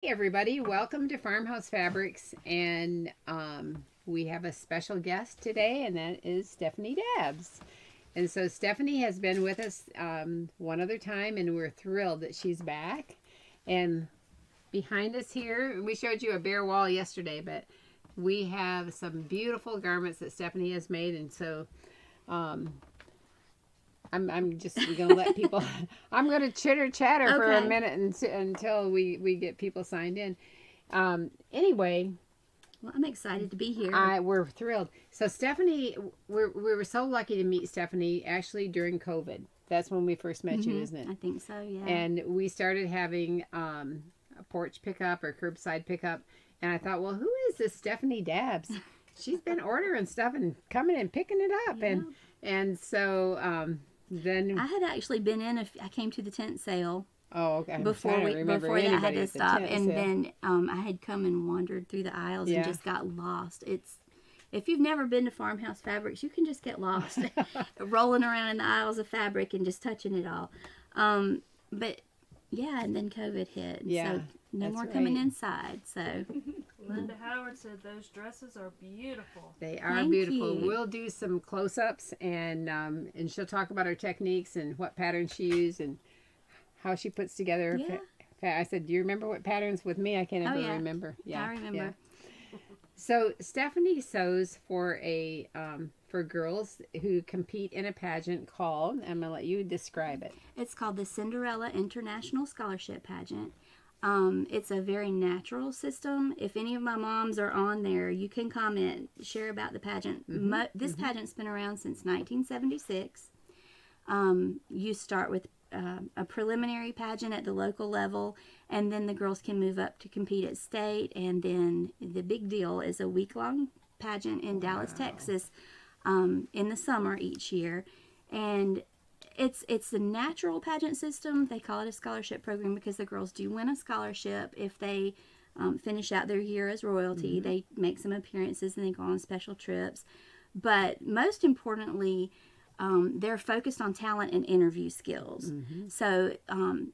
Hey everybody, welcome to Farmhouse Fabrics, and we have a special guest today, and that is Stephanie Dabbs. And so Stephanie has been with us one other time, and we're thrilled that she's back. And behind us here, we showed you a bare wall yesterday, but we have some beautiful garments that Stephanie has made, and so I'm just gonna let people. I'm gonna chitter chatter for a minute until we get people signed in. Anyway, well, I'm excited to be here. we're thrilled. So Stephanie, we were so lucky to meet Stephanie actually during COVID. That's when we first met you, isn't it? I think so, yeah. And we started having a porch pickup or curbside pickup, and I thought, well, who is this Stephanie Dabbs? She's been ordering stuff and coming and picking it up, Yeah. and so. Then I had actually been in. I came to the tent sale. Oh, okay. Before that, I had to stop, and then I had come and wandered through the aisles and just got lost. If you've never been to Farmhouse Fabrics, you can just get lost, rolling around in the aisles of fabric and just touching it all. But yeah, and then COVID hit. Yeah, so no more coming inside. So Linda Howard said those dresses are beautiful. they are Thank beautiful. you. We'll do some close-ups, and she'll talk about her techniques and what patterns she used and how she puts together. I said, "Do you remember what patterns with me? I can't ever remember." Yeah, I remember. Yeah. So Stephanie sews for for girls who compete in a pageant called. I'm gonna let you describe it. It's called the Cinderella International Scholarship Pageant. It's a very natural system. If any of my moms are on there, you can comment, share about the pageant. This pageant's been around since 1976. You start with a preliminary pageant at the local level, and then the girls can move up to compete at state, and then the big deal is a week-long pageant in Dallas, Texas, in the summer each year. And it's the natural pageant system. They call it a scholarship program because the girls do win a scholarship if they finish out their year as royalty. They make some appearances and they go on special trips. But most importantly, they're focused on talent and interview skills. So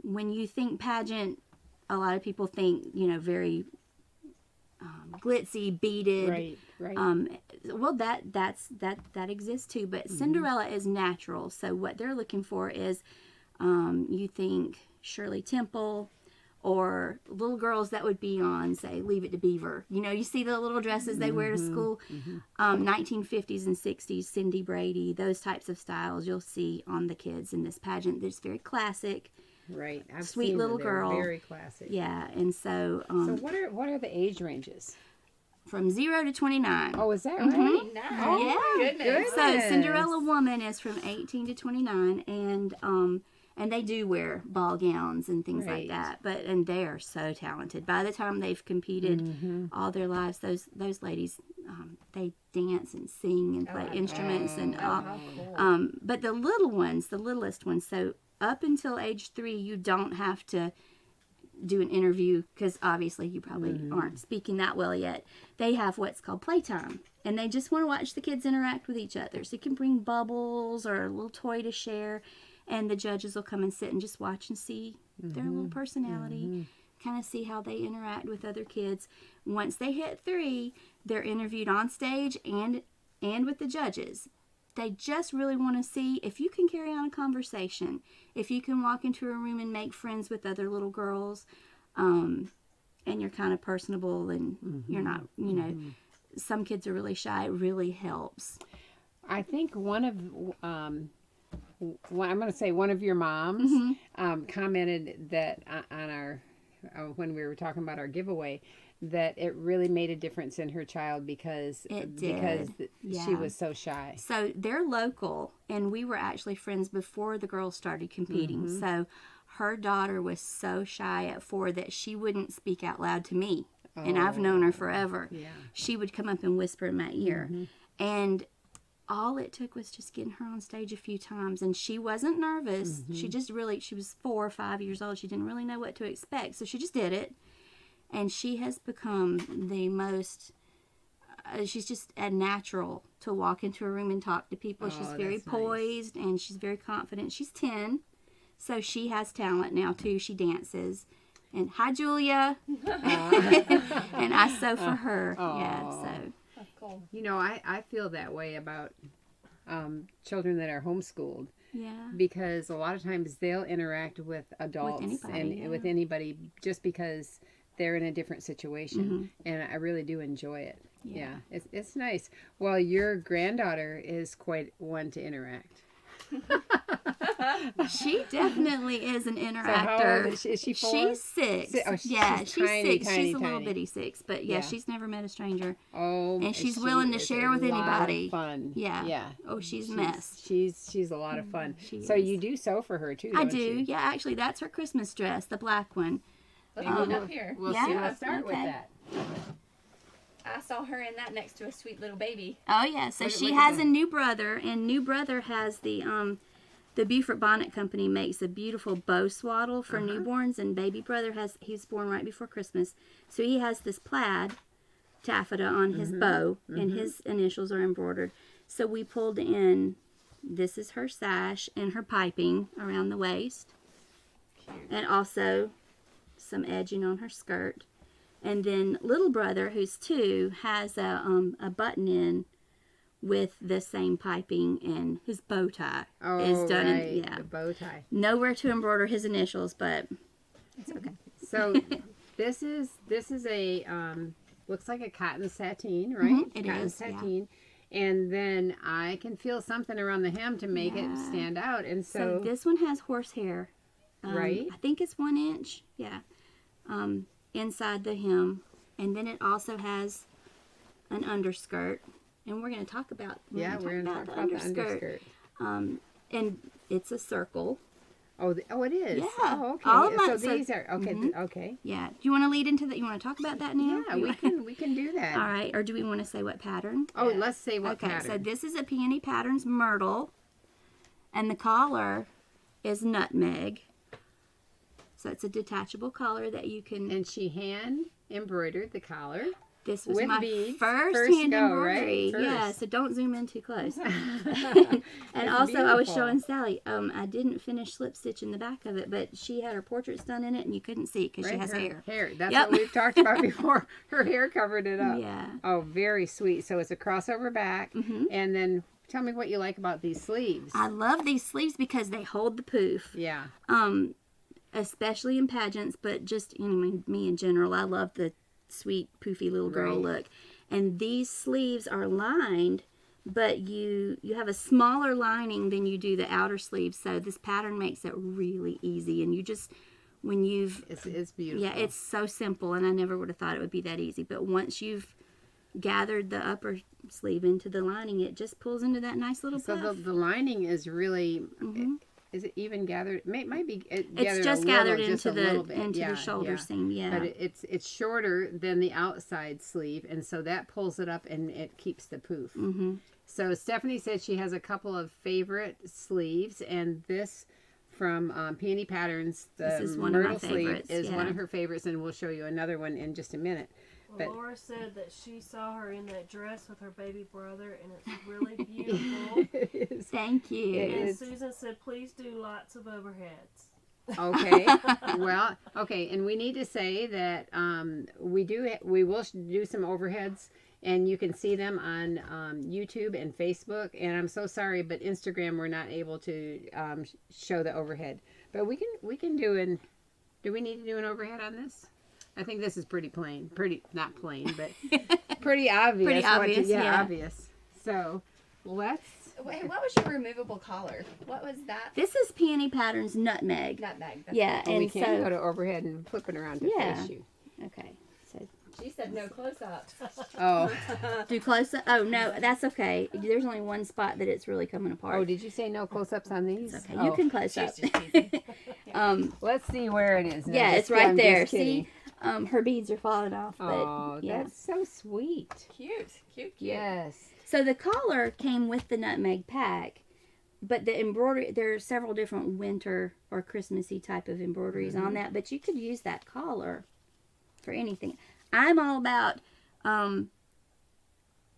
when you think pageant, a lot of people think, very glitzy, beaded. Right. Well, that exists too, but Cinderella is natural. So what they're looking for is, you think Shirley Temple, or little girls that would be on, say, Leave It to Beaver. You see the little dresses they wear to school, 1950s and 60s, Cindy Brady, those types of styles you'll see on the kids in this pageant. That's very classic. Right. I've Sweet seen little them. They're girl. very classic. Yeah, and so So what are the age ranges? from 0 to 29. Oh, is that right? Nice. Oh, Yeah. my goodness. So Cinderella Woman is from 18 to 29, and they do wear ball gowns and things like that. And they are so talented. By the time they've competed all their lives, those ladies, they dance and sing and play instruments and all. Cool. But the little ones, the littlest ones, so up until age 3, you don't have to do an interview because obviously you probably aren't speaking that well yet. They have what's called playtime, and they just want to watch the kids interact with each other. So you can bring bubbles or a little toy to share, and the judges will come and sit and just watch and see their little personality, kind of see how they interact with other kids. Once they hit 3, they're interviewed on stage and with the judges. They just really want to see if you can carry on a conversation, if you can walk into a room and make friends with other little girls, and you're kind of personable and you're not, some kids are really shy. It really helps. I think one of I'm going to say one of your moms commented that on our when we were talking about our giveaway, that it really made a difference in her child because she was so shy. So they're local, and we were actually friends before the girls started competing. So her daughter was so shy at 4 that she wouldn't speak out loud to me, and I've known her forever. Yeah. She would come up and whisper in my ear, and all it took was just getting her on stage a few times, and she wasn't nervous. She was 4 or 5 years old. She didn't really know what to expect, so she just did it. And she has become the most, she's just a natural to walk into a room and talk to people. She's very poised, and she's very confident. She's 10, so she has talent now too. She dances, And hi, Julia. And I sew for her. Yeah, so. That's cool. You know, I feel that way about children that are homeschooled. Yeah. Because a lot of times they'll interact with adults with anybody just because they're in a different situation. And I really do enjoy it. Yeah. It's nice. Well, your granddaughter is quite one to interact. She definitely is an So interactor. how old is she 4? She's 6. Oh, she's tiny, 6. tiny, She's a little tiny. bitty 6, but Yeah. she's never met a stranger. Oh, And she's she willing to is share a with lot anybody. of fun. Yeah. Oh, she's a mess. She's a lot of fun. She So is. you do sew for her too, I don't do. you? Yeah, actually, that's her Christmas dress, the black one. Let's look up here. We'll Yeah. see. Let's start with Okay. that. I saw her in that next to a sweet little baby. Oh, yeah. So Look- she look at has that. a new brother, and new brother has the Beaufort Bonnet Company makes a beautiful bow swaddle for newborns, and baby brother he's born right before Christmas. So he has this plaid taffeta on his bow, and his initials are embroidered. So we pulled in, this is her sash and her piping around the waist. Cute. And also some edging on her skirt. And then little brother, who's 2, has a button in with the same piping, and his bow tie Oh, is done. right. Yeah, The bow tie. nowhere to embroider his initials, but it's okay. So this is a looks like a cotton sateen, right? it Cotton is, yeah. sateen. And then I can feel something around the hem to make it Yeah. stand out. And So this one has horsehair. Right. I think it's 1 inch. Yeah. Inside the hem, and then it also has an underskirt, and we're going to talk about. we're going to talk about the underskirt. And it's a circle. Oh, it is. Yeah. Oh, okay. All of my- so so- these are okay. Okay. Yeah. Do you want to lead into that? You want to talk about that now? Yeah, You we can do that. All right. Or do we want to say what pattern? Oh, let's say what Okay. pattern. So this is a Peony Patterns Myrtle, and the collar is nutmeg. So it's a detachable collar that you can. And she hand embroidered the collar. This was with my beads. first First hand go, embroidery. right? Yeah, First. so don't zoom in too close. That's And also, I was beautiful. showing Sally. I didn't finish slip stitching the back of it, but she had her portraits done in it, and you couldn't see because she Right, has her hair. That's Yep. what we've talked about before. Her hair covered it up. Yeah. Oh, very sweet. So it's a crossover back. And then tell me what you like about these sleeves. I love these sleeves because they hold the poof. Yeah. Especially in pageants, but just me in general. I love the sweet poofy little girl Right. look. And these sleeves are lined, but you have a smaller lining than you do the outer sleeves. So this pattern makes it really easy. And you just, when you've, It's beautiful. yeah, it's so simple. And I never would have thought it would be that easy. But once you've gathered the upper sleeve into the lining, it just pulls into that nice little So puff. the lining is really, is it even gathered? It might be It's just gathered just into a little bit. the Yeah, shoulder yeah. seam. Yeah. But it's shorter than the outside sleeve, and so that pulls it up and it keeps the poof. So Stephanie said she has a couple of favorite sleeves, and this from Peony Patterns, the This is one of my Myrtle sleeve, favorites, is one yeah. of her favorites, and we'll show you another one in just a minute. Well, But- Laura said that she saw her in that dress with her baby brother, and it's really beautiful. It is. Thank you. It And is. Susan said, please do lots of overheads. Okay. Well, okay, and we need to say that we will do some overheads, and you can see them on YouTube and Facebook. And I'm so sorry, but Instagram we're not able to show the overhead. But we can do an. Do we need to do an overhead on this? I think this is pretty plain. Pretty not plain, but pretty obvious. Pretty obvious, yeah. Obvious. So let's. Wait, what was your removable collar? What was that? This is Peony Patterns Nutmeg. Nutmeg. That's Yeah, Well, we and can so go to overhead and flip it around to Yeah. face you. okay. So it. She said no close up. Oh. do close up. Oh no, that's okay. There's only one spot that it's really coming apart. Oh, did you say no close-ups on these? It's okay. Oh. You can close up. She's just teasing. Let's see where it is. No, Yeah, just it's right I'm there. just kidding. See, her beads are falling off, but Oh, yeah. that's so sweet. Cute. Cute. Yes. So the collar came with the nutmeg pack, but the embroidery, there are several different winter or Christmassy type of embroideries on that, but you could use that collar for anything. I'm all about,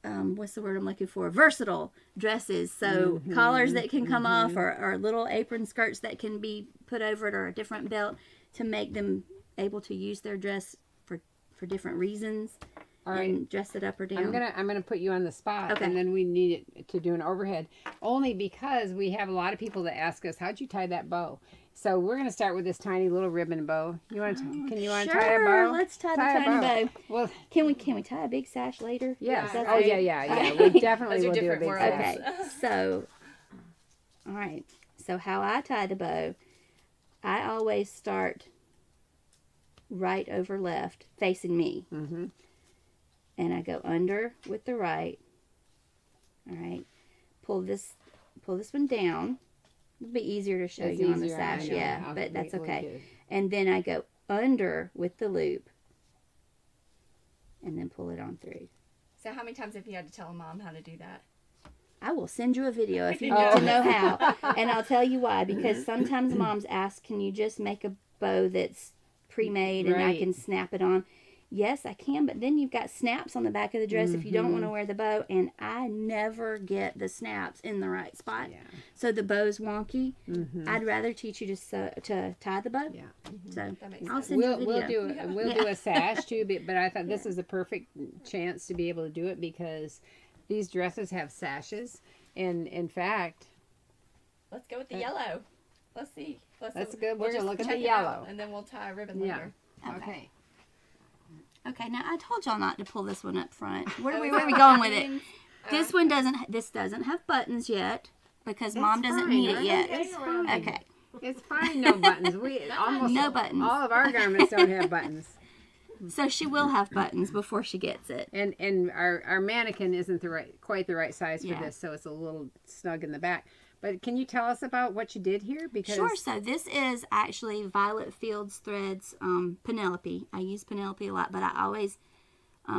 what's the word I'm looking for? Versatile dresses. So collars that can come off or little apron skirts that can be put over it or a different belt to make them able to use their dress for different reasons All right. and dress it up or down. I'm gonna put you on the spot, Okay. and then we need it to do an overhead, only because we have a lot of people that ask us, "How'd you tie that bow?" So we're gonna start with this tiny little ribbon bow. You want to? Can you want to tie a bow? Let's tie the tiny bow. Well, Can we tie a big sash later? yes. That's Oh okay. yeah. We definitely Those are will do a different big worlds. sash. Okay, so, all right. So how I tie the bow, I always start right over left, facing me. Mm-hmm. And I go under with the right. All right. Pull this one down. It'll be easier to show It's you on the easier, I sash, know. yeah, I'll but that's we'll okay. do it. And then I go under with the loop. And then pull it on through. So how many times have you had to tell a mom how to do that? I will send you a video if you Oh. need to know how. And I'll tell you why. Because sometimes moms ask, can you just make a bow that's pre-made and I Right. can snap it on? Yes, I can. But then you've got snaps on the back of the dress if you don't want to wear the bow. And I never get the snaps in the right spot. Yeah. So the bow's wonky. Mm-hmm. I'd rather teach you to tie the bow. Yeah. So That makes I'll sense. send you a We'll video. do a sash too, but I thought this was a perfect chance to be able to do it because these dresses have sashes, and in fact, Let's go with the yellow. Let's see. That's we'll good. We're gonna just look at check the it out, yellow. and then we'll tie a ribbon Yeah. later. Okay. Okay, now I told y'all not to pull this one up front. Where are we going with it? This one doesn't have buttons yet because Mom doesn't fine, need it right? yet. It's fine. Okay. It's fine. No buttons. We almost No buttons. All of our garments don't have buttons, So she will have buttons before she gets it. and our mannequin isn't quite the right size for Yeah. this, so it's a little snug in the back. But can you tell us about what you did here? Because Sure. So this is actually Violet Fields Threads Penelope. I use Penelope a lot, but I always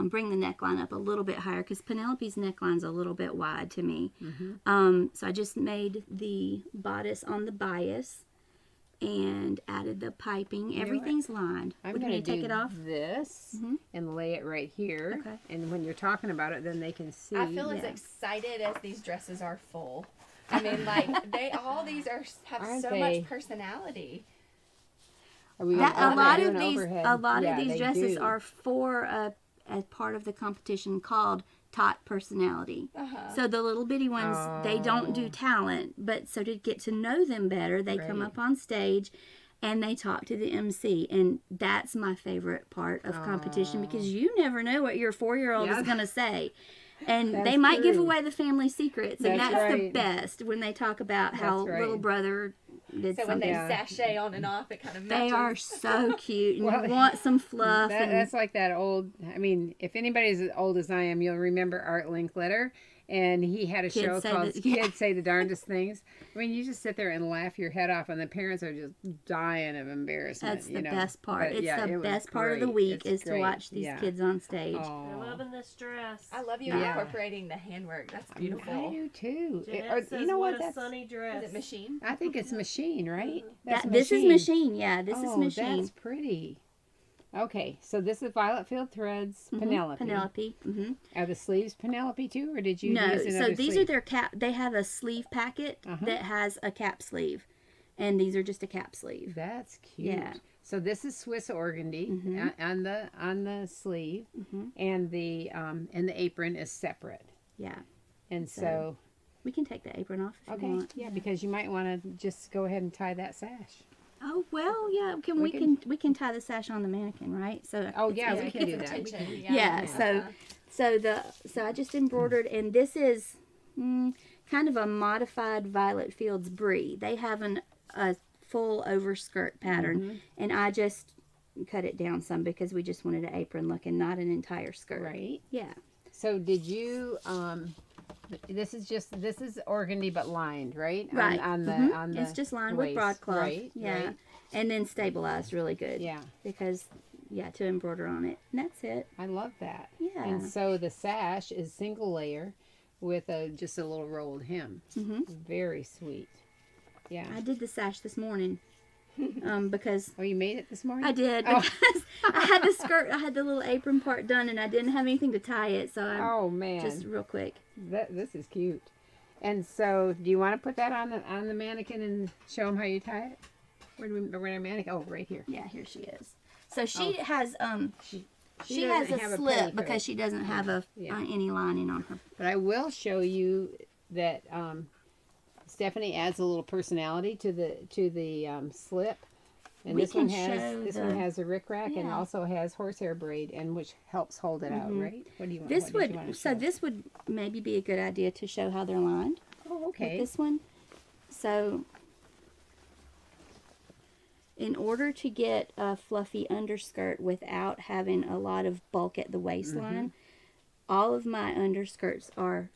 bring the neckline up a little bit higher because Penelope's neckline's a little bit wide to me. So I just made the bodice on the bias and added the piping. know Everything's lined. I'm Would going you to take it off? this and lay it right here. Okay. And when you're talking about it, then they can see. I feel as Yeah. excited as these dresses are full. I mean, like all these have Aren't so they? much personality. Are we That, gonna a lot do of an these, overhead? a lot Yeah, of these they dresses do. are for a part of the competition called Tot Personality. So the little bitty ones, they don't do Oh. talent, but so to get to know them better, they come Right. up on stage and they talk to the MC, and that's my favorite part of competition because you never know what your 4-year-old Yeah. is going to say. And That's they might give true. away the family secrets, and That's that's the right. best when they talk about how That's right. little brother did So when something. they Yeah. sashay on and off, it kind of They matches. are so cute, and Well, you want some fluff. and That's like that old. I mean, if anybody's as old as I am, you'll remember Art Linkletter, and he had a Kids show say called that- yeah. "Kids Say the Darndest Things." I mean, you just sit there and laugh your head off, and the parents are just dying of embarrassment. That's the you know. best part. But, It's yeah, the it was best part of the great. week It's is to great. watch these Yeah. kids on stage. They're Aw. loving this dress. I love you Yeah. incorporating the handwork. That's I beautiful. do too. Jeanette says, You know what what? a That's. sunny dress. Is it machine? I think it's machine, right? That's This is machine. Yeah, this is Oh, machine. that's pretty. Okay, so this is Violet Field Threads Penelope. Penelope. Are the sleeves Penelope too, or did you No, use so another these sleeve? are their cap. They have a sleeve packet Uh-huh. that has a cap sleeve, and these are just a cap sleeve. That's cute. Yeah. So this is Swiss organdy on the sleeve, and the apron is separate. Yeah, And so we can take the apron off if you okay, want. yeah, because you might want to just go ahead and tie that sash. Oh well, yeah. We can tie the sash on the mannequin, right? So Oh it's yeah, easy. we can do Get some that. attention. Yeah, so I just embroidered, and this is kind of a modified Violet Fields brie. They have a full overskirt pattern, and I just cut it down some because we just wanted an apron look and not an entire skirt. Right. Yeah. So did you this is organdy but lined, right? Right. On the Mhm. on the It's just lined waist, with broadcloth. Right. Yeah. Right. And then stabilized really good. Yeah. Because to embroider on it. And that's it. I love that. Yeah. And so the sash is single layer with just a little rolled hem. Mhm. Very sweet. Yeah. I did the sash this morning. Because Oh, you made it this morning? I did, Oh. because I had the skirt, I had the little apron part done, and I didn't have anything to tie it, so I Oh man, just real quick. this is cute. And so, do you want to put that on the mannequin and show them how you tie it? Where our mannequin? Oh, right here. Yeah, here she is. So she has she has doesn't a have a slip petticoat. because she doesn't have any lining on her. But I will show you that Stephanie adds a little personality to the slip. And We this one can has show one has a rickrack and Yeah. also has horsehair braid, and which helps hold it out, right? What do you want? This what did you want would to so show? this would maybe be a good idea to show how they're lined Oh, okay. with this one. So in order to get a fluffy underskirt without having a lot of bulk at the waistline, all of my underskirts are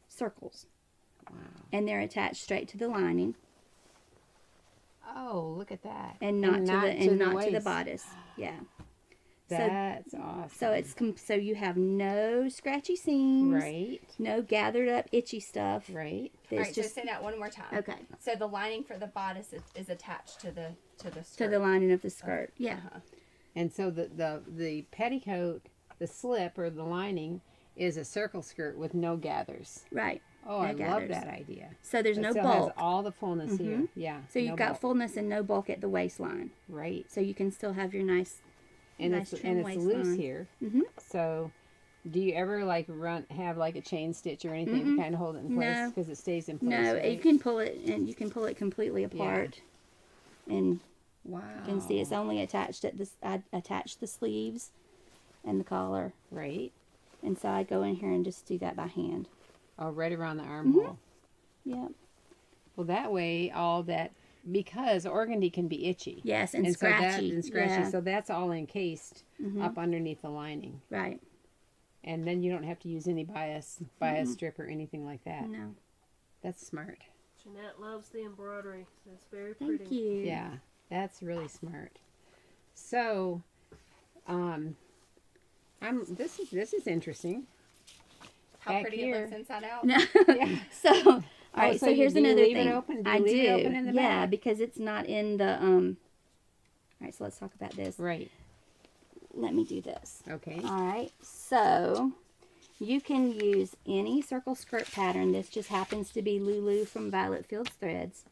circles. Wow. And they're attached straight to the lining Oh, look at that. and not to the waist. bodice. Yeah. That's awesome. So it's so you have no scratchy seams, right. no gathered up itchy stuff. Right. All It's right, just so say that one more time. okay So the lining for the bodice is attached to the skirt. to the lining of the skirt. Yeah. And so the petticoat, the slip or the lining, is a circle skirt with no gathers. Right. Oh, No I love gathers. that idea. So there's It no still bulk. has all the fullness here. Yeah. So you've no got bulk. fullness and no bulk at the waistline. Right. So you can still have your nice And nice it's trim loose waistline. here. Mhm. So, do you ever have like a chain stitch or anything to kind of hold it in place No. because it stays in place? No, right? you can pull it and you can pull it completely apart. And Wow. you can see it's only attached at this. I attached the sleeves and the collar, right. and so I go in here and just do that by hand. Oh, right around the armhole. Yep. Well, that way, all that because organdy can be itchy. Yes, and So that scratchy. and scratchy. Yeah. So that's all encased Mhm. up underneath the lining, Right. and then you don't have to use any bias strip or anything like that. No. That's smart. Jeanette loves the embroidery. So it's very pretty. Thank you. Yeah, that's really smart. So, this is interesting. How Back pretty here. it looks inside out. No. Yeah. So, all right. so So you- here's do you another leave it thing. open? Do you I leave do. it open in the yeah, back? because it's not in the All right. So let's talk about this. Right. Let me do this. Okay. All right. So you can use any circle skirt pattern. This just happens to be Lulu from Violet Fields Threads.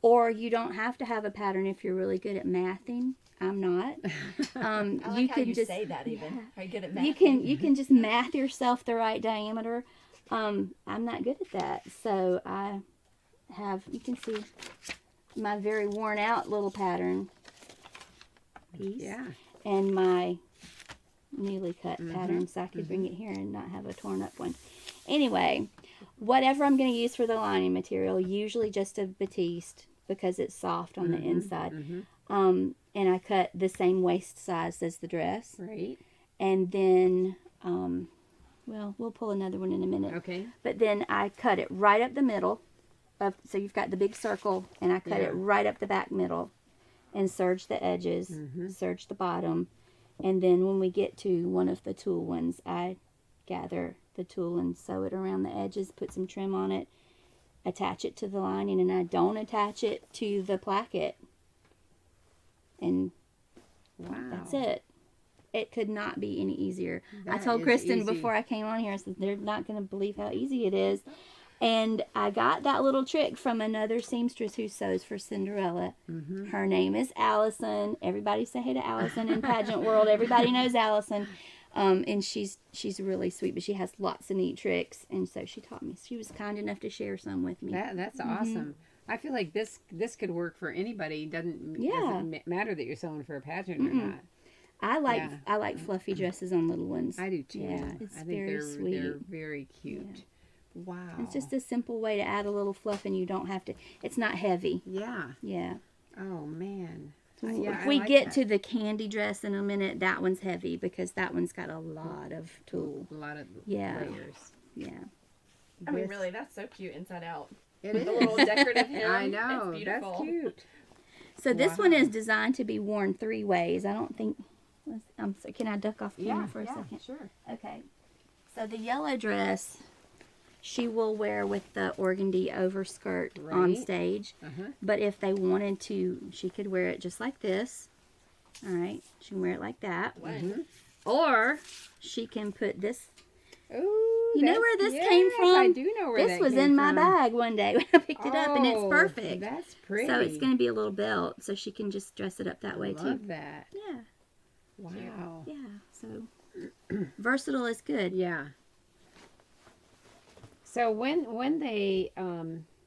Or you don't have to have a pattern if you're really good at mathing. I'm not. I like you how can you just say that even. Are you good at math? you can just math yourself the right diameter. I'm not good at that, so I have, you can see my very worn out little pattern piece Yeah. and my newly cut pattern, so I could bring it here and not have a torn up one. Anyway, whatever I'm going to use for the lining material, usually just a batiste because it's soft on the inside. And I cut the same waist size as the dress. Right. And then, well, we'll pull another one in a minute. Okay. But then I cut it right up the middle. So you've got the big circle, and I cut it right up the back middle and serge the edges, serge the bottom. And then when we get to one of the tulle ones, I gather the tulle and sew it around the edges, put some trim on it, attach it to the lining, and I don't attach it to the placket. And Wow. that's it. It could not be any easier. I That told is Kristen easy. before I came on here, I said, they're not going to believe how easy it is. And I got that little trick from another seamstress who sews for Cinderella. Her name is Allison. Everybody say hey to Allison in pageant world. Everybody knows Allison. And she's really sweet, but she has lots of neat tricks. And so she taught me. She was kind enough to share some with me. That's awesome. I feel like this could work for anybody. Doesn't matter that you're sewing for a pageant or not. I like fluffy dresses on little ones. I do too. Yeah, it's I think very they're sweet. very cute. Wow. It's just a simple way to add a little fluff, and you don't have to. It's not heavy. Yeah. Yeah. Oh man. If we get to the candy dress in a minute, that one's heavy because that one's got a lot of tulle. a lot of layers. Yeah. I mean, really, that's so cute inside out. It With is. the little decorative hem. I know. It's beautiful. That's cute. So this one is designed to be worn 3 ways. I don't think. So can I duck off camera for a second? Sure. Okay. So the yellow dress, she will wear with the organdy overskirt on Right. stage. Uh-huh. But if they wanted to, she could wear it just like this. All right. She can wear it like that. Or she can put this. Ooh, You know where this came from? I do know where This that was came in my from. bag one day when I picked it up, and it's Oh, perfect. That's pretty. So it's going to be a little belt, so she can just dress it up that way Love too. that. Yeah. Wow. Yeah, so versatile is good. Yeah. So when they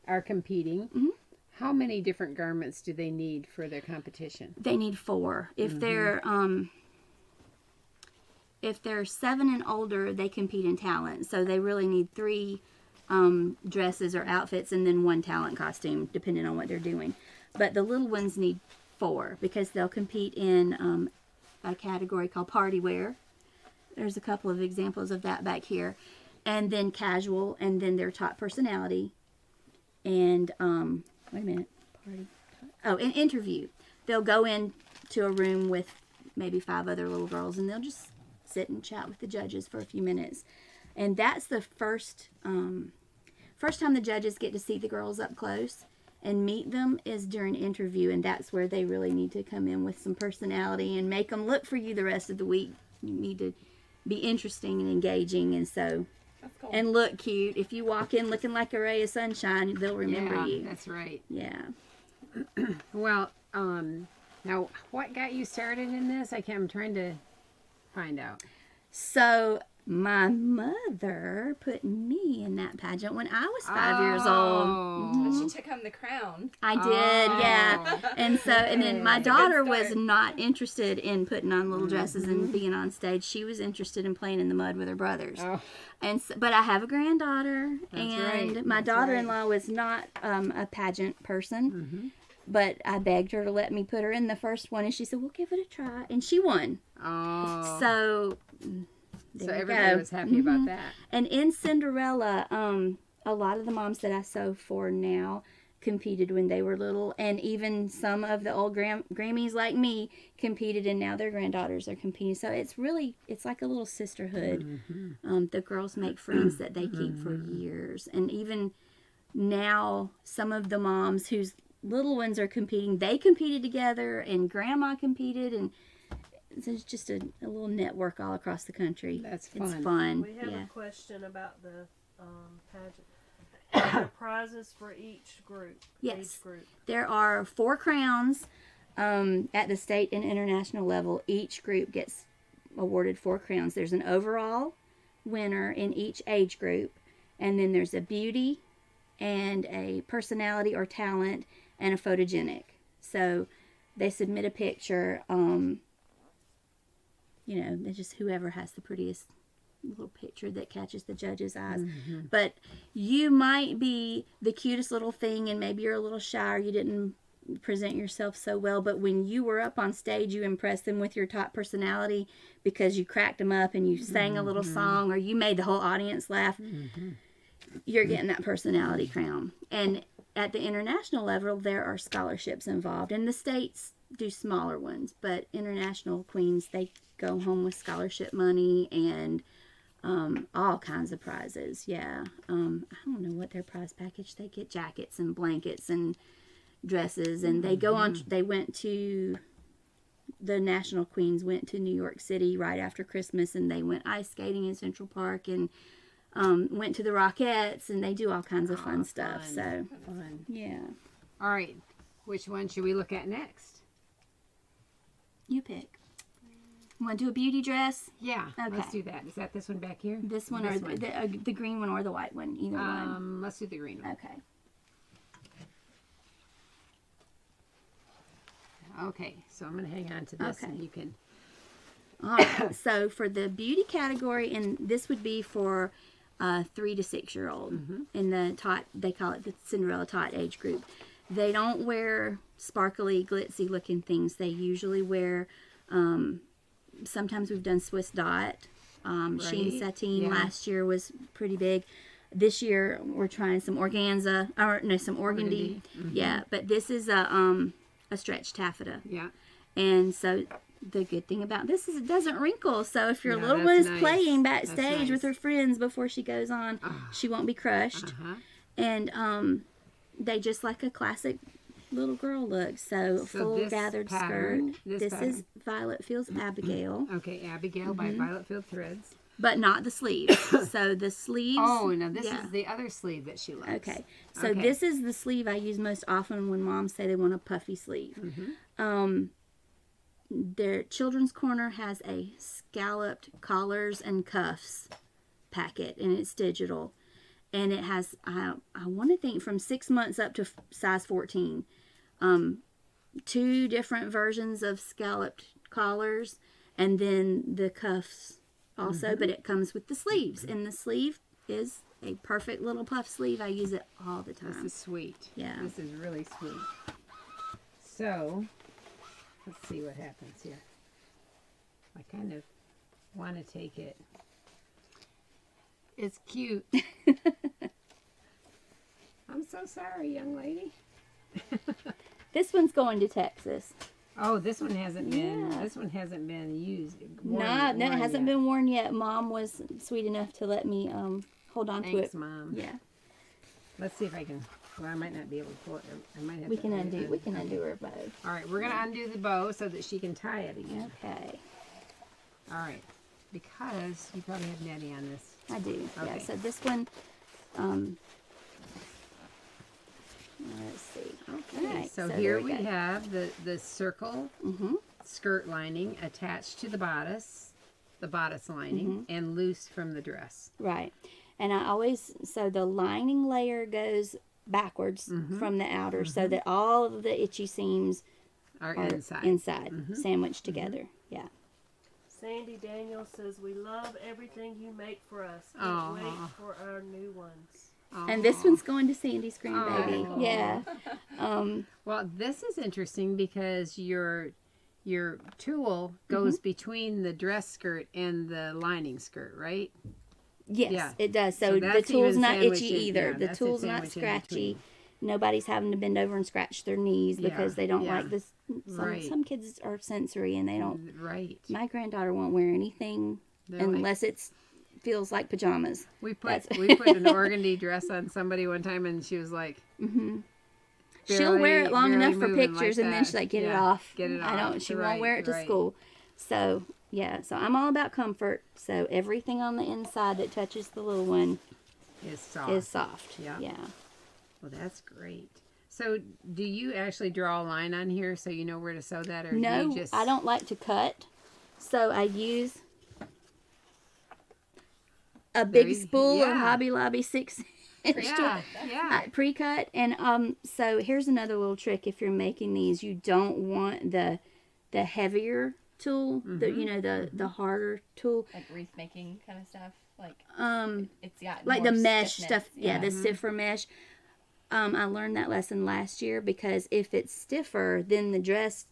are competing, Mhm. how many different garments do they need for their competition? They need 4. If they're 7 and older, they compete in talent. So they really need 3 dresses or outfits and then 1 talent costume, depending on what they're doing. But the little ones need 4 because they'll compete in a category called party wear. There's a couple of examples of that back here. And then casual, and then their top personality. And, wait a minute. Party. Oh, an interview. They'll go into a room with maybe 5 other little girls, and they'll just sit and chat with the judges for a few minutes. And that's the first time the judges get to see the girls up close and meet them is during interview, and that's where they really need to come in with some personality and make them look for you the rest of the week. You need to be interesting and engaging, and so That's cool. and look cute. If you walk in looking like a ray of sunshine, they'll remember you. That's right. Yeah. Well, now what got you started in this? I'm trying to find out. So my mother put me in that pageant when I was 5 years old. Oh. But she took home the crown. I did, yeah. And so, and then my That's a good daughter was start. not interested in putting on little dresses and being on stage. She was interested in playing in the mud with her brothers. Oh. And so, but I have a granddaughter, That's and right. my That's daughter-in-law was not a pageant person. But I begged her to let me put her in the first one, and she said, "We'll give it a try," and she won. Oh. So So there you everybody go. was happy about that. And in Cinderella, a lot of the moms that I sew for now competed when they were little, and even some of the old Grammys like me competed, and now their granddaughters are competing. So it's like a little sisterhood. The girls make friends that they keep for years, and even now some of the moms whose little ones are competing, they competed together, and grandma competed, and there's just a little network all across the country. That's fun. It's fun. We have Yeah. a question about the pageant. Are there prizes for each group? Yes. Each group. There are 4 crowns at the state and international level. Each group gets awarded 4 crowns. There's an overall winner in each age group, and then there's a beauty and a personality or talent and a photogenic. So they submit a picture. It's just whoever has the prettiest little picture that catches the judge's eyes. But you might be the cutest little thing, and maybe you're a little shy or you didn't present yourself so well, but when you were up on stage, you impressed them with your top personality because you cracked them up and you sang a little song, or you made the whole audience laugh. You're getting that personality crown. And at the international level, there are scholarships involved, and the states do smaller ones, but international queens, they go home with scholarship money and all kinds of prizes. Yeah. I don't know what their prize package. They get jackets and blankets and dresses, and they go on. They went to the national queens went to New York City right after Christmas, and they went ice skating in Central Park, and went to the Rockettes, and they do all kinds of fun stuff. fun. So Fun. yeah, All right. Which one should we look at next? you pick. Want to do a beauty dress? Yeah. Let's Okay. do that. Is that this one back here? This one This or one. the green one or the white one? Either one. Let's do the green one. Okay. Okay. So I'm going to hang on to this, and Okay. you can. All right. So for the beauty category, and this would be for 3 to 6 year old in the tot. They call it the Cinderella tot age group. They don't wear sparkly, glitzy looking things. They usually wear. Sometimes we've done Swiss dot. Sheen Right. sateen Yeah. last year was pretty big. This year we're trying some organza, or no, some organdy. Yeah, but this is a stretch taffeta. Yeah. And so the good thing about this is it doesn't wrinkle. So if your Yeah, little one that's is nice. playing That's backstage with nice. her friends before she goes on, she won't be crushed. Uh-huh. And they just like a classic little girl look. So full this gathered pattern- skirt. this This is pattern. Violet Fields Abigail, Okay. Abigail by Violet Field Threads. but not the sleeves. So the sleeves. Oh, no. This yeah. is the other sleeve that she likes. Okay, so Okay. this is the sleeve I use most often when moms say they want a puffy sleeve. their Children's Corner has a scalloped collars and cuffs packet, and it's digital. And it has, I want to think, from 6 months up to size 14. 2 different versions of scalloped collars, and then the cuffs also, but it comes with the sleeves. And the sleeve is a perfect little puff sleeve. I use it all the time. This is sweet. Yeah. This is really sweet. So, let's see what happens here. I kind of want to take it. It's cute. I'm so sorry, young lady. This one's going to Texas. Oh, this one hasn't been. Yeah. This one hasn't been used. No, it hasn't been worn yet. Mom was sweet enough to let me hold on to it. Thanks, Mom. Yeah, Let's see if I can. Well, I might not be able to pull it. I might have. we to can undo. We can undo her bow. All right, we're gonna undo the bow so that she can tie it again. Okay, All right, because you probably have netting on this. I do. Yeah. Okay. So this one. Let's see. Okay, All right, so there here we go. have the circle skirt lining attached to the bodice lining, and loose from the dress. Right. And I always, so the lining layer goes backwards from the outer so that all of the itchy seams Are are inside. sandwiched together. Yeah. Sandy Daniel says, we love everything you make for us. Can't Aw. wait for our new ones. And this one's going to Sandy's grandbaby. Aw. Yeah. Well, this is interesting because your tulle goes between the dress skirt and the lining skirt, right? Yes, Yeah. it does. So So the that's tool's even not itchy sandwiched in- either. yeah, The that's tool's not sandwiched in scratchy. between. Nobody's having to bend over and scratch their knees Yeah, because they don't yeah. like this. Right. Some kids are sensory and they don't. Right. My granddaughter won't wear anything They're like- unless it's feels like pajamas. We That's- put an organdy dress on somebody one time, and she was like, She'll wear it long barely enough for moving pictures, like and then that. she's like, "Get it Yeah, off." get it I don't. off. She Right, won't wear it to right. school. So yeah. So I'm all about comfort. So everything on the inside that touches the little one Is soft. is soft. Yeah. Yeah. Well, that's great. So, do you actually draw a line on here so you know where to sew that, or do No, you just? I don't like to cut, so I use a big you- spool of yeah. Hobby Lobby 6-inch Yeah, yeah. pre-cut. And so here's another little trick: if you're making these, you don't want the heavier tool, the harder tool. Like wreath making kind of stuff. Like it's got Like more the mesh stiffness. stuff, yeah, the stiffer mesh. I learned that lesson last year because if it's stiffer, then the dress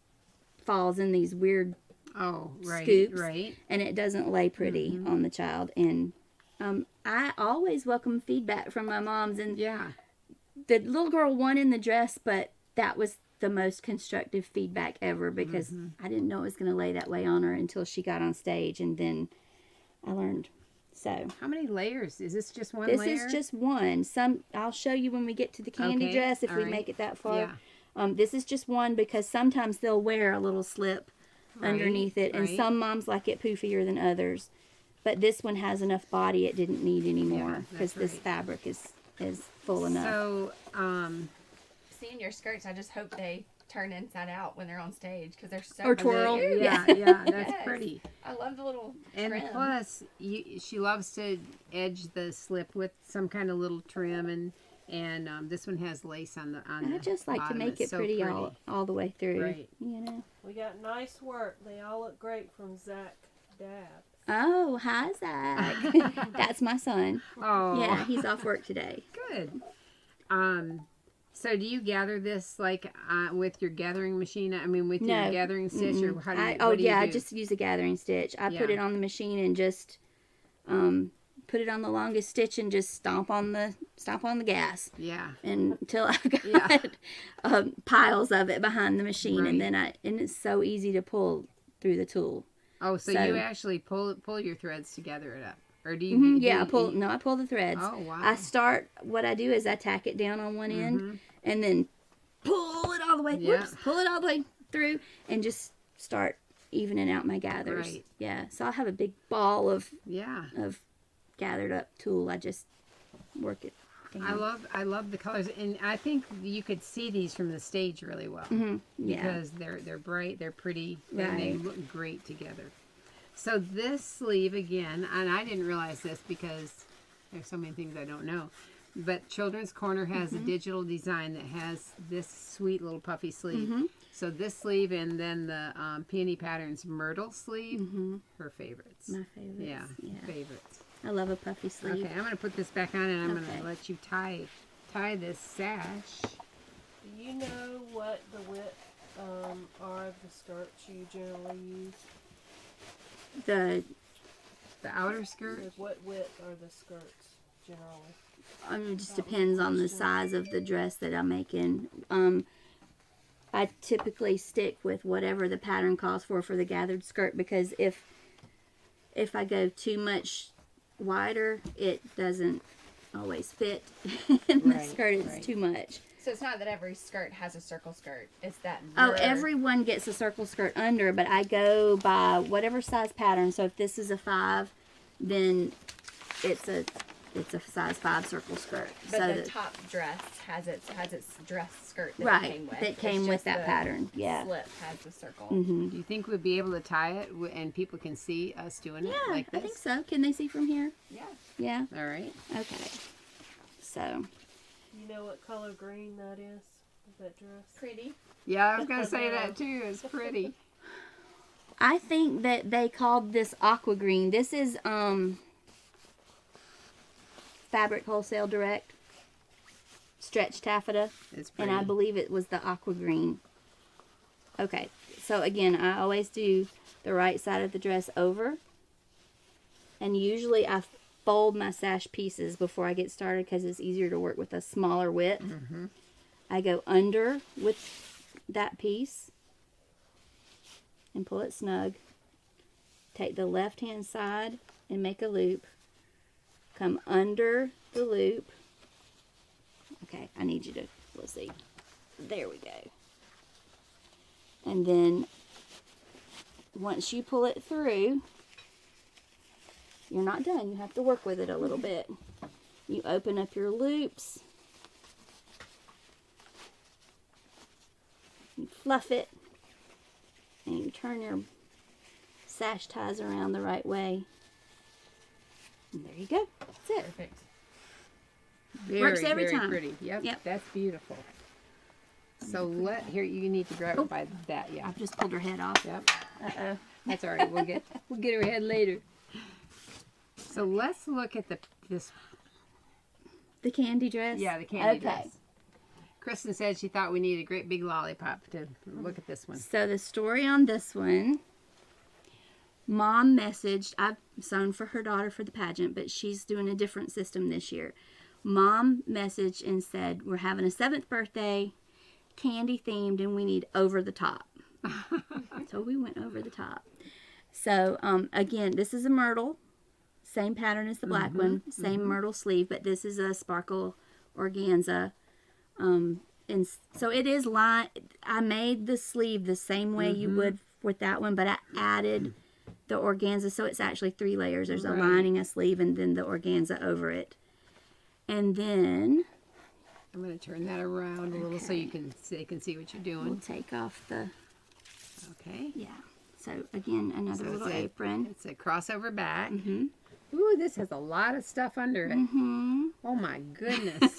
falls in these weird Oh, right, scoops, right. and it doesn't lay pretty on the child. And I always welcome feedback from my moms, and Yeah, the little girl won in the dress, but that was the most constructive feedback ever because I didn't know it was going to lay that way on her until she got on stage, and then I learned. So how many layers? Is this just one this layer? is just one. I'll show you when we get to the candy Okay, dress if all we right. make it that far. Yeah. This is just one because sometimes they'll wear a little slip underneath it, and right. some moms like it poofier than others. But this one has enough body; it didn't need any more Yeah, because that's this right. fabric is full enough. So, Seeing your skirts, I just hope they turn inside out when they're on stage because they're so Or twirl. cute. yeah, yeah, that's Yes. pretty. I love the little And trim. plus, she loves to edge the slip with some kind of little trim, and this one has lace on the I just like to bottom. make It's it so pretty all the way through. Right. You know. We got nice work. They all look great from Zach Dab. Oh, hi Zach. That's my son. Oh, Yeah, he's off work today. good. So do you gather this like with your gathering machine? I mean, with your No. gathering stitch, or how do you? Oh what do you yeah, I do? just use a gathering stitch. I put Yeah. it on the machine and just put it on the longest stitch and just stomp on the gas Yeah. until I've got Yeah. piles of it behind the machine, Right. and then and it's so easy to pull through the tool. Oh, so So- you actually pull your threads to gather it up, or do you? Yeah, I do pull. you- No, I pull the threads. Oh, wow. I start. What I do is I tack it down on one end, and then pull it all the way. Yeah. Whoops! Pull it all the way through, and just start evening out my gathers. Right. Yeah. So I'll have a big ball of Yeah. gathered up tulle. I just work it I love the colors, and I think you could see these from the stage really well Yeah. because they're bright, they're pretty, and they Right. look great together. So this sleeve again, and I didn't realize this because there's so many things I don't know, but Children's Corner has a digital design that has this sweet little puffy sleeve. So this sleeve and then the Peony Patterns Myrtle sleeve, her favorites. My favorites. Yeah, Yeah. favorites. I love a puffy sleeve. Okay, I'm going to put this back on and I'm going Okay. to let you tie this sash. Do you know what the width are of the skirts you generally use? The The outer skirt. Like what width are the skirts generally? it just depends on the size of the dress that I'm making. I typically stick with whatever the pattern calls for the gathered skirt, because if I go too much wider, it doesn't always fit in the Right, skirt. It's right. too much. So it's not that every skirt has a circle skirt. It's that. Oh, your- everyone gets a circle skirt under, but I go by whatever size pattern. So if this is a 5, then it's a size 5 circle skirt. But so the that- top dress has its dress skirt that it right, came with. that It's came with just that the pattern. Yeah. Slip has the circle. Mm-hmm. Do you think we'd be able to tie it and people can see us doing it Yeah, like this? I think so. Can they see from here? Yeah. Yeah. All right. Okay. So You know what color green that is? That dress? Pretty. Yeah, I was going to say that too. It's pretty. I think that they called this aqua green. This is Fabric Wholesale Direct stretch taffeta, It's pretty. and I believe it was the aqua green. Okay, so again, I always do the right side of the dress over, and usually I fold my sash pieces before I get started because it's easier to work with a smaller width. I go under with that piece and pull it snug. Take the left hand side and make a loop. Come under the loop. Okay, I need you to, let's see. There we go. And then once you pull it through, you're not done. You have to work with it a little bit. You open up your loops. You fluff it. And you turn your sash ties around the right way. And there you go. That's it. Perfect. Very, Works every very time. pretty. Yep, Yep. That's beautiful. So here you need to grab it by that. Yeah. I've just pulled her head off. Yep. Uh-oh. That's all right. We'll get her head later. So let's look at this. The candy dress? Yeah, the candy Okay. dress. Kristen said she thought we needed a great big lollipop to look at this one. So the story on this one, Mom messaged, I've sewn for her daughter for the pageant, but she's doing a different system this year. Mom messaged and said, we're having a 7th birthday, candy themed, and we need over the top. So we went over the top. So again, this is a myrtle, same pattern as the black one, same myrtle sleeve, but this is a sparkle organza. And so it is lined. I made the sleeve the same way you would with that one, but I added the organza, so it's actually 3 layers. There's a Right. lining, a sleeve, and then the organza over it. And then I'm going to turn that around a little so they can see what you're we'll doing. take off the, Okay. yeah. So again, another So little it's apron. It's a crossover back. Mm-hmm. Ooh, this has a lot of stuff under it. Mm-hmm. Oh my goodness.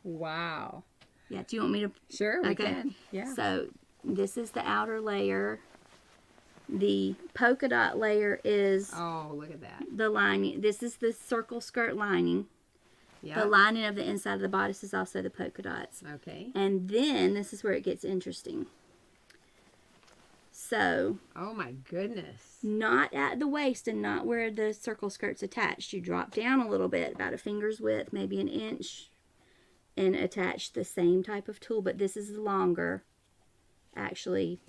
Wow. Yeah, do you want me to? Sure, we Okay. can. Yeah. So this is the outer layer. The polka dot layer is Oh, look at that. the lining. This is the circle skirt lining. Yeah. The lining of the inside of the bodice is also the polka dots. Okay. And then this is where it gets interesting. So, Oh my goodness. not at the waist and not where the circle skirt's attached. You drop down a little bit, about a finger's width, maybe an inch, and attach the same type of tulle, but this is longer. Actually,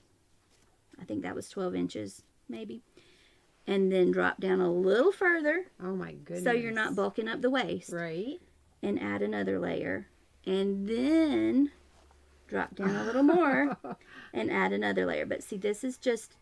I think that was 12 inches, maybe. And then drop down a little further, Oh my goodness. so you're not bulking up the waist. Right. And add another layer. And then drop down a little more and add another layer. But see, this is just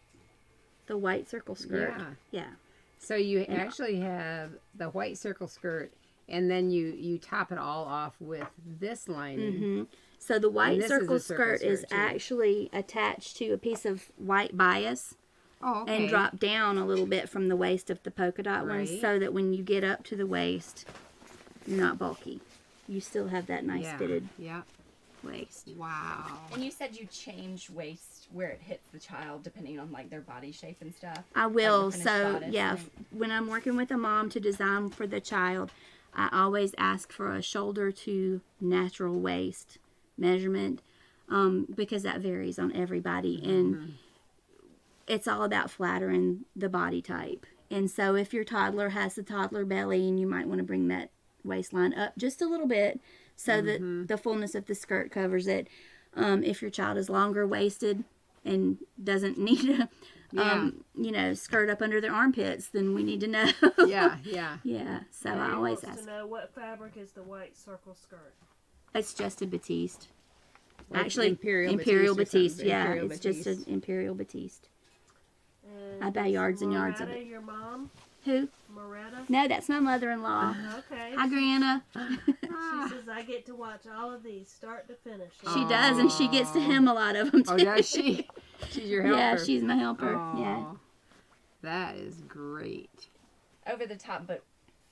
the white circle skirt. Yeah. Yeah. So you actually have the white circle skirt And then you top it all off with this lining. So the white this is circle a circle skirt is skirt, too. actually attached to a piece of white bias Oh, okay. and drop down a little bit from the waist of the polka dot one, Right. so that when you get up to the waist, you're not bulky. You still have that nice fitted Yeah. waist. Wow. And you said you change waist where it hits the child depending on like their body shape and stuff. I will. Like the finished So, bodice, yeah, right? when I'm working with a mom to design for the child, I always ask for a shoulder to natural waist measurement, because that varies on everybody. And it's all about flattering the body type. And so if your toddler has the toddler belly, and you might want to bring that waistline up just a little bit so that the fullness of the skirt covers it. If your child is longer waisted and doesn't need a skirt up under their armpits, then we need to know. Yeah. Yeah, so I Daddy always wants ask. to know what fabric is the white circle skirt. It's just a batiste. Like Actually, Imperial Imperial Batiste or Batiste. something. Yeah, Imperial it's just Batiste. an Imperial Batiste. And I buy is yards and yards of Moretta it. your mom? Who? Moretta? No, that's my mother-in-law. Okay. Hi, Grana. She says I get to watch all of these start to finish. She does, and she gets to hem a lot of them too. Oh, does she? She's your helper. Yeah, she's my helper. Aw, Yeah. That is great. Over the top, but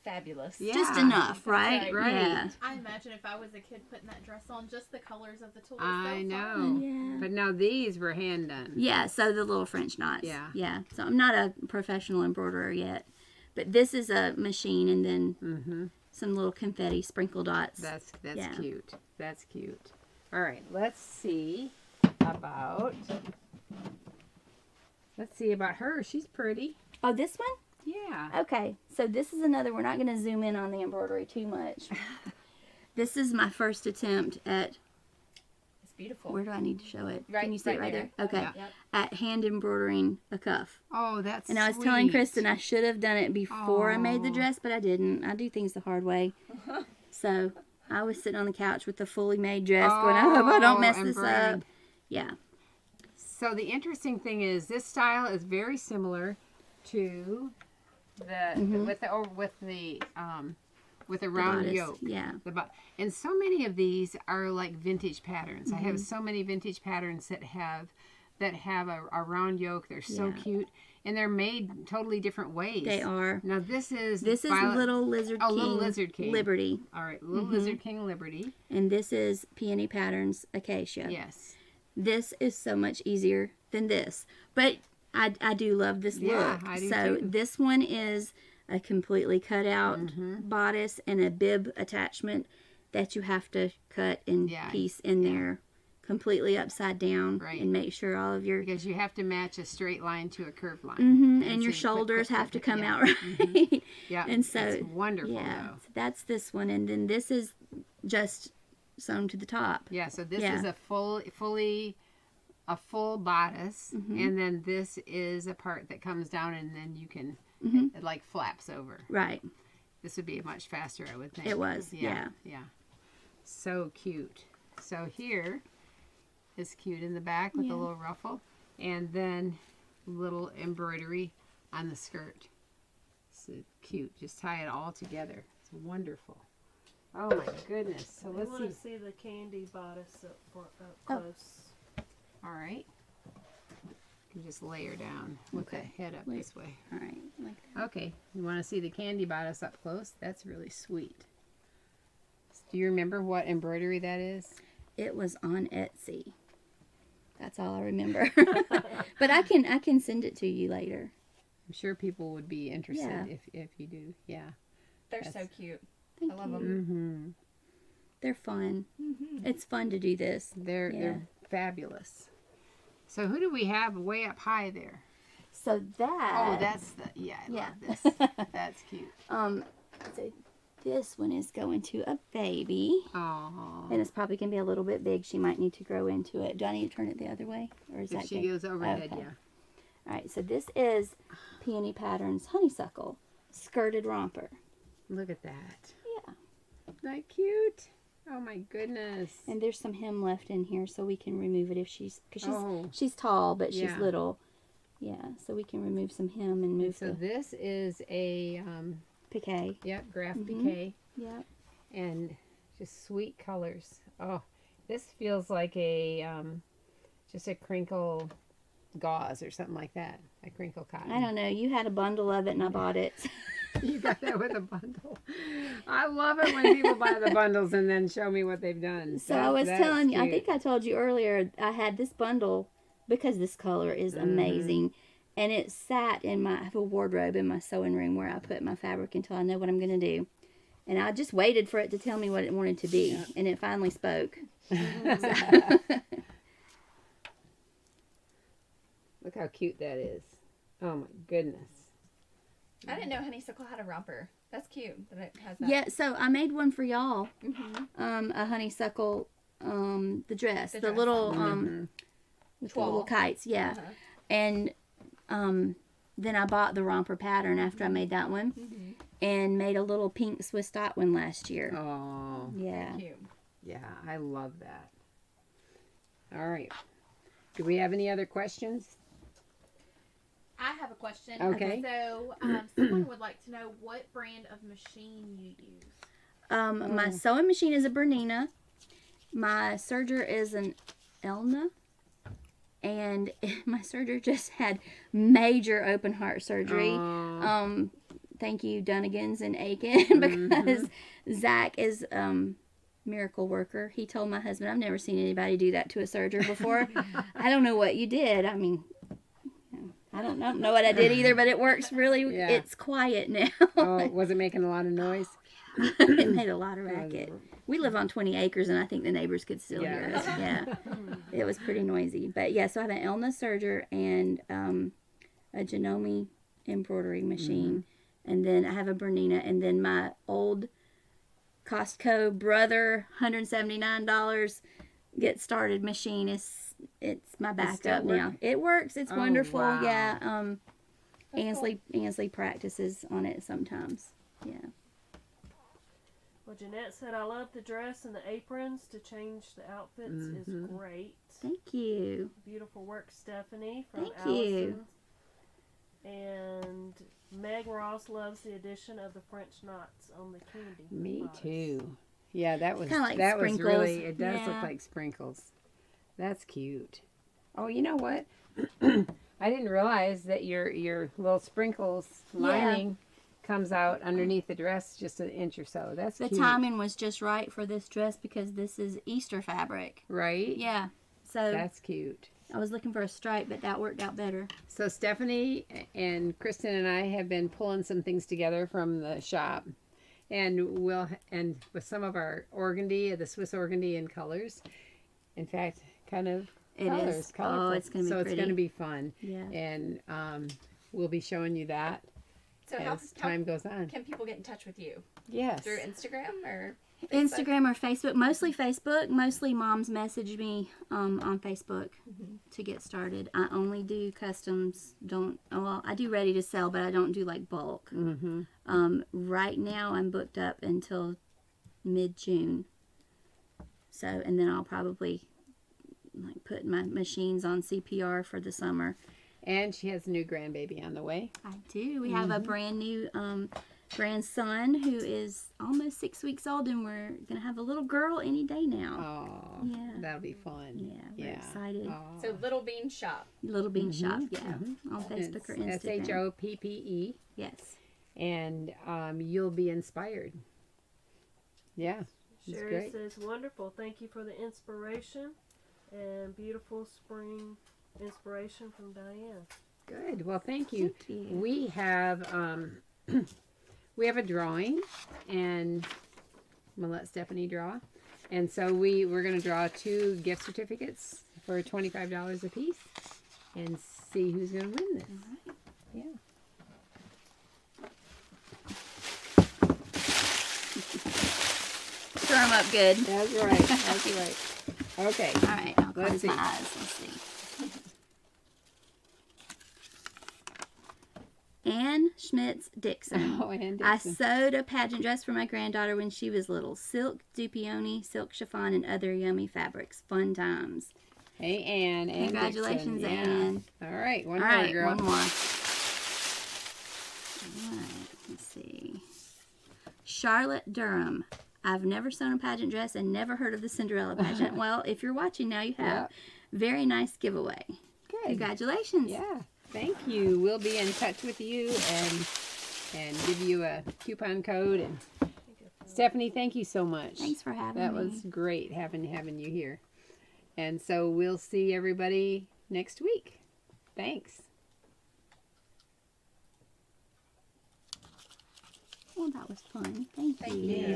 fabulous. Yeah. Just enough, right? Right. Yeah. I imagine if I was a kid putting that dress on, just the colors of the tulle. I so know. fun. Yeah. But now these were hand done. Yeah, so the little French knots. Yeah. Yeah. So I'm not a professional embroiderer yet. But this is a machine, and then some little confetti sprinkle dots. That's Yeah. cute. That's cute. All right, let's see about her. She's pretty. Oh, this one? Yeah. Okay. So this is another, we're not going to zoom in on the embroidery too much. This is my first attempt at, It's beautiful. where do I need to show it? Right- Can you see it right right there. there? Okay. Yep. At hand embroidering a cuff. Oh, that's And I was telling sweet. Kristen I should have done it before I made the Aw. dress, but I didn't. I do things the hard way. So I was sitting on the couch with the fully made dress going, I hope I don't mess this up. embroidered. Yeah. So the interesting thing is this style is very similar to the with the round bodice, yoke. yeah. And so many of these are like vintage patterns. I have so many vintage patterns that have a round yoke. They're so Yeah. cute, and they're made totally different ways. They are. Now this is Little Lizard King, Little Lizard King Liberty. All right, Little Lizard King Liberty. And this is Peony Patterns Acacia. Yes. This is so much easier than this. But I do love this Yeah, look. I do So too. this one is a completely cut out Mm-hmm. bodice and a bib attachment that you have to cut and Yeah, piece in there completely upside down Right. and make sure all of your Because you have to match a straight line to a curved line. and your so you shoulders click, have to click, come yeah. out right. Yeah. And so it's wonderful yeah, though. so that's this one, and then this is just sewn to the top. Yeah, so this Yeah. is a full bodice, Mm-hmm. and then this is a part that comes down, and then you can it like flaps over. Right. This would be much faster, I would think. It was, yeah. So cute. So here is cute in the back with a Yeah. little ruffle, and then little embroidery on the skirt. So cute. Just tie it all together. It's wonderful. Oh my goodness. So I let's want to see. see the candy bodice up Oh. close. All right. You can just lay her down with the Okay. head up Wait. this way. All right. Like that. Okay. You want to see the candy bodice up close? That's really sweet. Do you remember what embroidery that is? It was on Etsy. That's all I remember. But I can send it to you later. I'm sure people would be interested Yeah. if you do. Yeah. They're so That's- cute. Thank I love you. them. Mm-hmm. They're fun. It's fun to do this. They're fabulous. So who do we have way up high there? So that. Oh, that's the I Yeah. love this. That's cute. So this one is going to a baby, Oh. and it's probably gonna be a little bit big. She might need to grow into it. Do I need to turn it the other way, or is If that she good? goes overhead, Okay. yeah. All right. So this is Peony Patterns Honeysuckle skirted romper. Look at that. Yeah. Isn't that cute? Oh my goodness. And there's some hem left in here, so we can remove it if because Oh. she's tall, but she's Yeah. little. Yeah, so we can remove some hem and move So the this is a piqué. graph Mhm. piqué. Yep. And just sweet colors. Oh, this feels like a just a crinkle gauze or something like that. A crinkle cotton. I don't know. You had a bundle of it and I bought it. You got that with a bundle. I love it when people buy the bundles and then show me what they've done. So I was telling you, I cute. think I told you earlier, I had this bundle because this color is amazing. And it sat in I have a wardrobe in my sewing room where I put my fabric until I know what I'm going to do. And I just waited for it to tell me what it wanted to be. Yeah. And it finally spoke. Look how cute that is. Oh my goodness. I didn't know honeysuckle had a romper. That's cute that it has that. Yeah, so I made one for y'all. Mm-hmm. A honeysuckle, the dress. The The dress. little, Mhm. with the little kites, yeah. Uh-huh. And then I bought the romper pattern after I made that one. Mm-hmm. And made a little pink Swiss dot one last year. Oh, Yeah. Cute. yeah, I love that. All right. Do we have any other questions? I have a question. Okay. So, someone would like to know what brand of machine you use. My sewing machine is a Bernina. My serger is an Elna. And my serger just had major open heart surgery. Oh. Thank you, Dunnigans and Aiken, because Zach is miracle worker. He told my husband, I've never seen anybody do that to a serger before. I don't know what you did. I mean, I don't know what I did either, but it works really. Yeah. It's quiet now. Oh, was it making a lot of noise? It made a lot of racket. We live on 20 acres, and I think the neighbors could still Yeah. hear us. Yeah, it was pretty noisy. But yeah, so I have an Elna serger and a Janome embroidery machine, and then I have a Bernina, and then my old Costco brother $179 get started machine it's my backup still now. working? It works. It's Oh, wonderful. wow. Yeah. Ansley practices on it sometimes. Yeah. Well, Jeanette said, I love the dress and the aprons to change the outfits is great. Thank you. Beautiful work, Stephanie, from Thank Allison. you. And Meg Ross loves the addition of the French knots on the candy. Me bodice. too. Yeah, that was Kinda like that was sprinkles. really. It does look Yeah. like sprinkles. That's cute. Oh, you know what? I didn't realize that your little sprinkles lining comes out underneath the dress just an inch or so. That's The cute. timing was just right for this dress because this is Easter fabric. Right? Yeah. So That's cute. I was looking for a stripe, but that worked out better. So Stephanie and Kristen and I have been pulling some things together from the shop, and with some of our organdy, the Swiss organdy in colors. In fact, kind of It colors, is. colorful. Oh, it's gonna be so pretty. it's gonna be fun. Yeah. And we'll be showing you that So how as time goes on. can people get in touch with you? Yes. Through Instagram or Facebook? Instagram or Facebook. Mostly Facebook. Mostly moms message me on Facebook to get started. I only do customs. I do ready to sell, but I don't do like bulk. Mm-hmm. Right now I'm booked up until mid-June. So, and then I'll probably like put my machines on CPR for the summer. And she has a new grandbaby on the way. I do. We have a brand new grandson who is almost 6 weeks old, and we're gonna have a little girl any day now. Oh, Yeah. that'll be fun. Yeah, we're excited. Aw. So Little Bean Shop. Little Bean Shop, yeah, on It's Facebook or Instagram. SHOPPE, Yes. and you'll be inspired. Yeah, it's Sherry great. says, wonderful. Thank you for the inspiration and beautiful spring inspiration from Diane. Good. Well, thank you. Thank you. We have we have a drawing, and I'm gonna let Stephanie draw. And so we're gonna draw 2 gift certificates for $25 a piece, and see who's gonna win this. Yeah. Stir them up good. That's right. That's right. Okay. All right, I'll Let's close see. my eyes. Let's see. Ann Schmitz Dixon. Oh, and I Dixon. sewed a pageant dress for my granddaughter when she was little. Silk, dupioni, silk chiffon, and other yummy fabrics. Fun times. Hey, Ann. Ann Congratulations, Dixon. Ann. All right. One All more, right, girl. one more. All right, let's see. Charlotte Durham. I've never sewn a pageant dress and never heard of the Cinderella pageant. Well, if you're watching now, you have. Very nice giveaway. Good. Congratulations. Yeah. Thank you. We'll be in touch with you and give you a coupon code. And Stephanie, thank you so much. Thanks for having me. That was great having you here. And so we'll see everybody next week. Thanks. Well, that was fun. Thank you.